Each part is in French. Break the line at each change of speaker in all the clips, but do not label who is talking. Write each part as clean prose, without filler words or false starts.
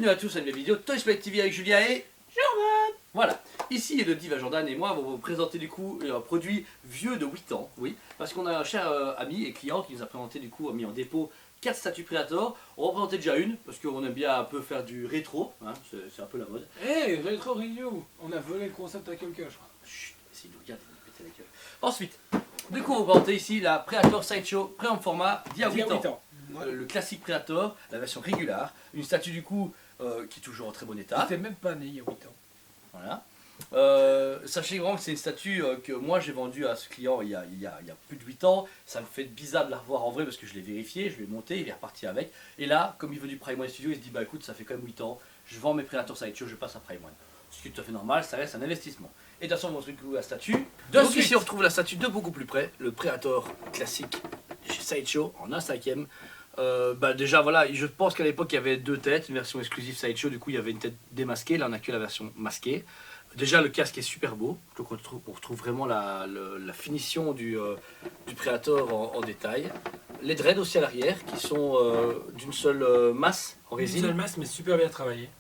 Bienvenue à tous à une nouvelle vidéo Toy Spot TV avec Julia et
Jordan.
Voilà, ici Elodie, Jordan et moi vont vous présenter du coup un produit vieux de 8 ans, oui, parce qu'on a un cher ami et client qui nous a présenté du coup, a mis en dépôt 4 statues Predator. On va en présenter déjà une, parce qu'on aime bien un peu faire du rétro, hein, c'est un peu la mode.
Hey, Retro Review. On a volé le concept à quelqu'un, je crois.
Chut, essayez de nous regarder, vous péter la gueule. Ensuite, du coup on va présenter ici la Predator Sideshow Pré en format d'il y a 8 ans. Le classique Predator, la version régulière, une statue du coup qui est toujours en très bon état.
J'étais même pas né il y a 8 ans.
Voilà. Sachez vraiment que c'est une statue que moi j'ai vendue à ce client il y a plus de 8 ans. Ça me fait bizarre de la revoir en vrai parce que je l'ai vérifié, je l'ai monté, il est reparti avec. Et là, comme il veut du Prime One Studio, il se dit bah écoute, ça fait quand même 8 ans, je vends mes Predator Sideshow, je passe à Prime One. Ce qui est tout à fait normal, ça reste un investissement. Et de toute façon, on retrouve la statue. Donc ici on retrouve la statue de beaucoup plus près, le Predator classique chez Sideshow en 1/5. Déjà voilà, je pense qu'à l'époque il y avait deux têtes, une version exclusive Sideshow, du coup il y avait une tête démasquée, là on a que la version masquée. Déjà le casque est super beau, donc on retrouve vraiment la finition du Predator en détail. Les dreads aussi à l'arrière qui sont d'une seule masse en résine.
Une seule masse mais super bien travaillé.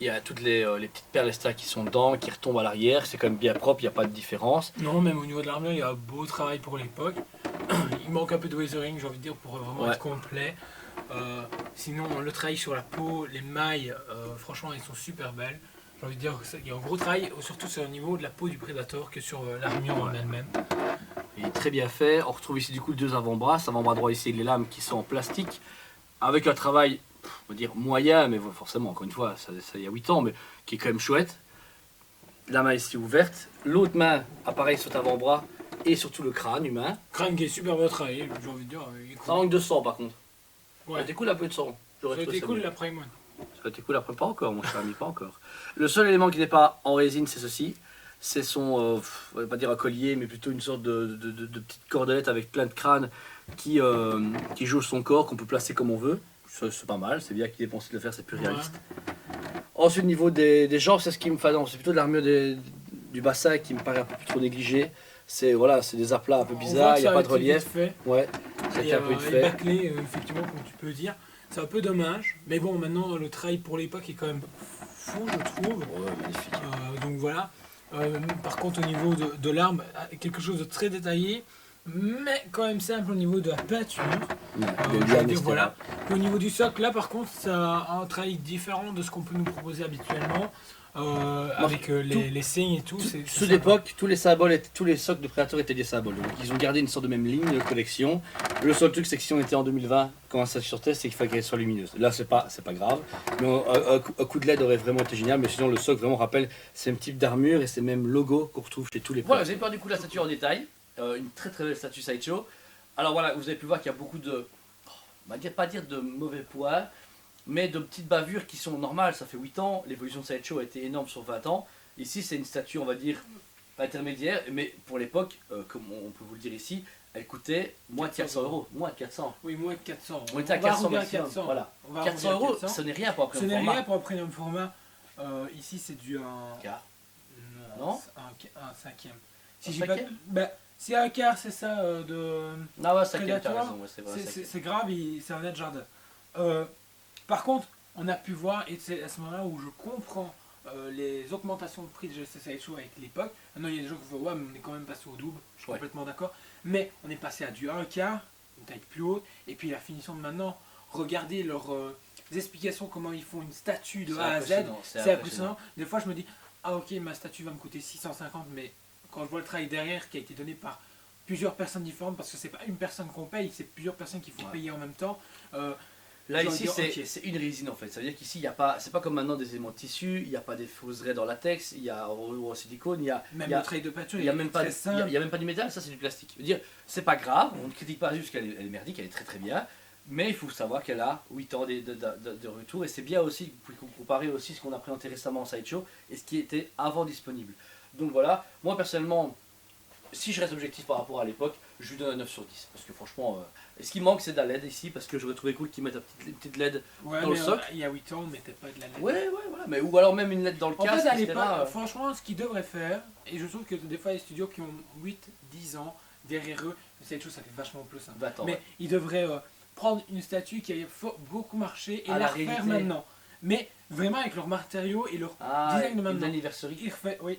Il y a toutes les petites perles extra qui sont dedans, qui retombent à l'arrière, c'est quand même bien propre, il n'y a pas de différence.
Non, même au niveau de l'armure, il y a un beau travail pour l'époque. Il manque un peu de weathering, j'ai envie de dire, pour vraiment être complet. Sinon, le travail sur la peau, les mailles, franchement, elles sont super belles. J'ai envie de dire qu'il y a un gros travail, surtout sur le niveau de la peau du Predator que sur l'armure en elle-même.
Il est très bien fait. On retrouve ici du coup deux avant-bras. Avant-bras droit ici avec les lames qui sont en plastique, avec un travail, on va dire moyen, mais forcément, encore une fois, ça il y a 8 ans, mais qui est quand même chouette. La main ici ouverte. L'autre main, appareil sur avant-bras et surtout le crâne humain.
Crâne qui est super bien travaillé, j'ai envie de dire.
Ça manque de sang par contre.
Ouais.
Ça a été cool un peu de sang.
Ça a été cool la Prime One.
Ça a été cool après, pas encore, mon cher ami, pas encore. Le seul élément qui n'est pas en résine, c'est ceci. C'est son, on va pas dire un collier, mais plutôt une sorte de petite cordelette avec plein de crânes qui jauge son corps, qu'on peut placer comme on veut. C'est pas mal, c'est bien qu'il ait pensé de le faire, c'est plus réaliste. Ouais. Ensuite, au niveau des jambes, c'est ce qui me fait. Non, c'est plutôt de l'armure du bassin qui me paraît un peu plus trop négligé. C'est voilà, des aplats un peu bizarres, il n'y a pas de relief. Ouais,
c'est un peu vite fait. Bâclé, effectivement, comme tu peux dire. C'est un peu dommage, mais bon, maintenant le travail pour l'époque est quand même fou, je trouve.
Ouais, magnifique.
Donc voilà. Par contre, au niveau de l'arme, quelque chose de très détaillé, mais quand même simple au niveau de la peinture. Voilà. Au niveau du socle, là par contre, ça a un travail différent de ce qu'on peut nous proposer habituellement. Avec les signes et tout.
Sous l'époque, tous les symboles, tous les socles de Predator étaient des symboles. Donc ils ont gardé une sorte de même ligne de collection. Le seul truc, c'est que si on était en 2020, comment ça sortait, c'est qu'il fallait qu'elle soit lumineuse. Là, c'est pas grave. Mais un coup de LED aurait vraiment été génial. Mais sinon, le socle vraiment rappelle ce même type d'armure et ces mêmes logos qu'on retrouve chez tous les. Voilà, vous avez peur du coup de la statue en détail. Une très très belle statue Sideshow. Alors voilà, vous avez pu voir qu'il y a beaucoup de, on va pas dire de mauvais poids, mais de petites bavures qui sont normales. Ça fait 8 ans, l'évolution de Sideshow a été énorme sur 20 ans. Ici c'est une statue, on va dire, intermédiaire, mais pour l'époque, comme on peut vous le dire ici, elle coûtait moins de 400 €. Moins de 400.
Oui, moins de 400.
On était à 400 maximum. Voilà. 400 €, ce n'est rien pour un premium format.
Ce n'est rien pour un premium format. Ici c'est du un
quart.
Non, un cinquième. Si j'ai pas... C'est un quart, c'est ça, de...
Ah ouais, Predator,
c'est grave, c'est un net jardin. Par contre, on a pu voir, et c'est à ce moment-là où je comprends les augmentations de prix de GSC Sideshow avec l'époque. Maintenant, il y a des gens qui vont ouais, mais on est quand même passé au double, je suis complètement d'accord. Mais on est passé à du 1 quart, une taille plus haute, et puis la finition de maintenant, regardez leurs explications, comment ils font une statue de A à Z, c'est impressionnant. Des fois, je me dis, ah ok, ma statue va me coûter 650, mais quand je vois le travail derrière qui a été donné par plusieurs personnes différentes, parce que c'est pas une personne qu'on paye, c'est plusieurs personnes qu'il faut payer en même temps.
Là ici c'est une résine en fait, ça veut dire qu'ici il n'y a pas, c'est pas comme maintenant des éléments de tissu, il n'y a pas des fausses raies dans latex, il y a en silicone, il y a
même le travail de peinture,
il y a même pas du métal, ça c'est du plastique. Je veux dire, c'est pas grave, on ne critique pas juste qu'elle est merdique, elle est très très bien, mais il faut savoir qu'elle a 8 ans de retour et c'est bien aussi, vous pouvez comparer aussi ce qu'on a présenté récemment en Sideshow et ce qui était avant disponible. Donc voilà, moi personnellement, si je reste objectif par rapport à l'époque, je lui donne un 9 sur 10. Parce que franchement, ce qui manque c'est de la LED ici, parce que j'aurais trouvé cool qu'ils mettent une petite LED dans le socle.
Il y a 8 ans, on ne mettait pas de la LED.
Ouais, voilà, mais, ou alors même une LED dans le casque, etc.
Franchement, ce qu'ils devraient faire, et je trouve que des fois les studios qui ont 8-10 ans derrière eux, cette chose ça fait vachement plus. Hein. Mais ils devraient prendre une statue qui a beaucoup marché et la refaire maintenant. mais vraiment avec leurs matériaux et leur
Ah,
design de
une
maintenant.
anniversary.
Il refait, oui,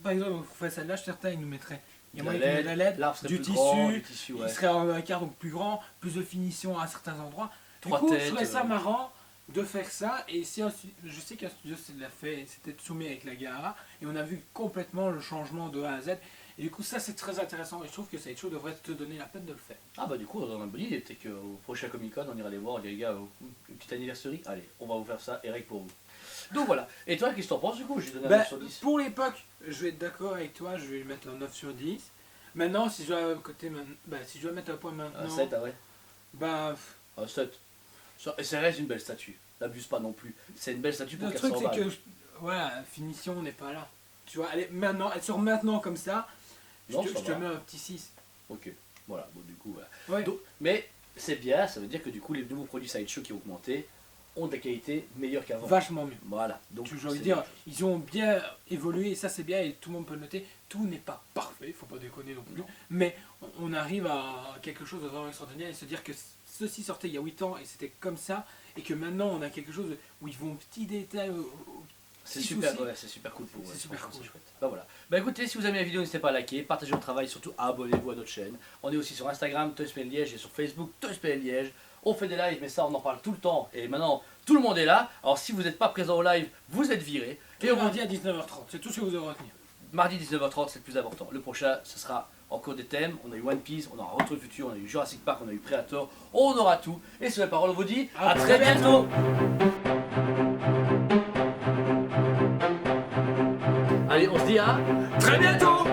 par exemple, on fait celle-là, certains ils nous mettraient. Il y a
La
moyen qu'ils mettent
LED,
la LED,
l'arbre serait
du
plus grand, du
tissu,
tissu,
il
ouais.
serait en un quart donc plus grand, plus de finition à certains endroits. Du
3
coup, je
têtes.
trouvais ça marrant de faire ça. Et si je sais qu'un studio l'a fait, c'était soumis avec la Gara, et on a vu complètement le changement de A à Z. Et du coup, ça c'est très intéressant. Et je trouve que Sideshow devrait te donner la peine de le faire.
Ah bah du coup, on a une bonne idée, peut-être qu'au prochain Comic Con, on ira les voir, on dit les gars, une petite anniversary, allez, on va vous faire ça, Eric pour vous. Donc voilà. Et toi, qu'est-ce que t'en penses du coup? J'ai donné un
Bah,
9 sur 10.
pour l'époque, je vais être d'accord avec toi, je vais lui mettre un 9 sur 10. Maintenant, si je dois, si je dois mettre un point maintenant,
Un 7, ah ouais.
bah,
Un 7. Et ça reste une belle statue. N'abuse pas non plus. C'est une belle statue pour
le
400
truc c'est
balles.
que, voilà, la finition n'est pas là. Tu vois, elle sort maintenant comme ça,
Non,
je
ça
te
va.
mets un petit 6.
Ok. Voilà, bon du coup, voilà.
Ouais.
Donc, mais c'est bien, ça veut dire que du coup, les nouveaux produits Sideshow qui ont augmenté ont des qualités meilleures qu'avant.
Vachement mieux.
Voilà. Donc,
J'ai envie de
c'est
dire,
une chose.
ils ont bien évolué et ça c'est bien et tout le monde peut le noter. Tout n'est pas parfait, faut pas déconner non plus.
Non.
Mais on arrive à quelque chose de vraiment extraordinaire et se dire que ceci sortait il y a 8 ans et c'était comme ça et que maintenant on a quelque chose où ils vont aux petits détails.
C'est
petits
super,
soucis.
ouais, c'est super cool pour eux.
C'est super
franchement,
cool.
c'est chouette. Bah voilà. Bah écoutez, si vous aimez la vidéo, n'hésitez pas à liker, partager notre travail, surtout abonnez-vous à notre chaîne. On est aussi sur Instagram, ToysPL Liège, et sur Facebook, ToysPL Liège. On fait des lives, mais ça, on en parle tout le temps. Et maintenant, tout le monde est là. Alors si vous n'êtes pas présent au live, vous êtes viré.
Et
Et
on
on vous
dit à 19h30, c'est tout ce que vous aurez retenu.
mardi 19h30, c'est le plus important. Le prochain, ce sera encore des thèmes. On a eu One Piece, on aura Retour le futur, on a eu Jurassic Park, on a eu Predator. On aura tout. Et sur la parole, on vous dit
À
à très
très
bientôt. Allez, on se dit à
Très bientôt.